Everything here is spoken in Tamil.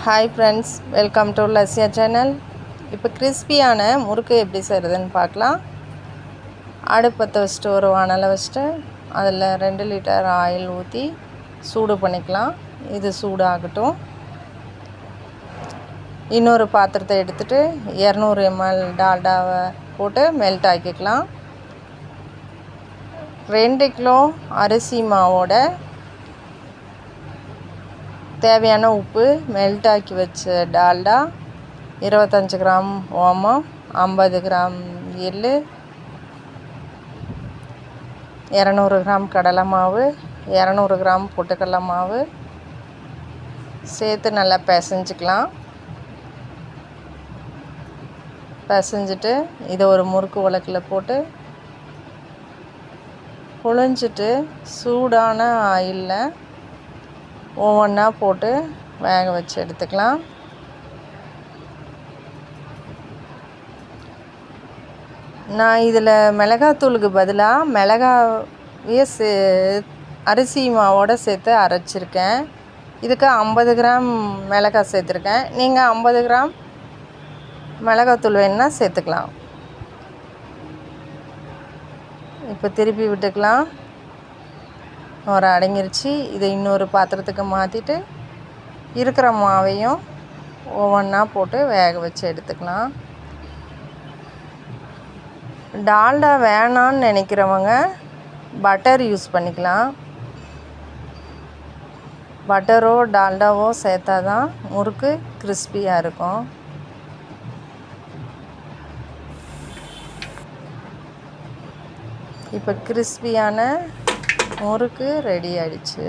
Hi friends, welcome to Lasya channel. இப்போ கிறிஸ்பியான முறுக்கு எப்படி செய்கிறதுன்னு பார்க்கலாம். அடுப்பத்தை வச்சுட்டு ஒரு வானலை வச்சுட்டு அதில் 2 லிட்டர் ஆயில் ஊற்றி சூடு பண்ணிக்கலாம். இது சூடாகட்டும். இன்னொரு பாத்திரத்தை எடுத்துகிட்டு 200 ml டால்டாவை போட்டு மெல்ட் ஆக்கிக்கலாம். 2 கிலோ அரிசி மாவோட தேவையான உப்பு, மெல்ட் ஆக்கி வச்ச டால்டா, 25 கிராம் ஓமம், 50 கிராம் எள்ளு, 200 கிராம் கடலை மாவு, 200 கிராம் பொட்டுக்கடலை மாவு சேர்த்து நல்லா பிசைஞ்சிக்கலாம். பிசைஞ்சிட்டு இதை ஒரு முறுக்கு உலக்கில் போட்டு புழிஞ்சிட்டு சூடான ஆயிலில் ஒவ்வொன்றா போட்டு வேக வச்சு எடுத்துக்கலாம். நான் இதில் மிளகாத்தூளுக்கு பதிலாக மிளகாயே அரிசி மாவோடு சேர்த்து அரைச்சிருக்கேன். இதுக்கு 50 கிராம் மிளகாய் சேர்த்துருக்கேன். நீங்கள் 50 கிராம் மிளகாத்தூள் வேணுன்னா சேர்த்துக்கலாம். இப்போ திருப்பி விட்டுக்கலாம். ஒரு அடங்கிருச்சு. இதை இன்னொரு பாத்திரத்துக்கு மாற்றிட்டு இருக்கிற மாவையும் ஒவ்வொன்றா போட்டு வேக வச்சு எடுத்துக்கலாம். டால்டா வேணான்னு நினைக்கிறவங்க பட்டர் யூஸ் பண்ணிக்கலாம். பட்டரோ டால்டாவோ சேர்த்தா தான் முறுக்கு கிறிஸ்பியாக இருக்கும். இப்போ கிறிஸ்பியான முறுக்கு ரெடி ஆகிடுச்சு.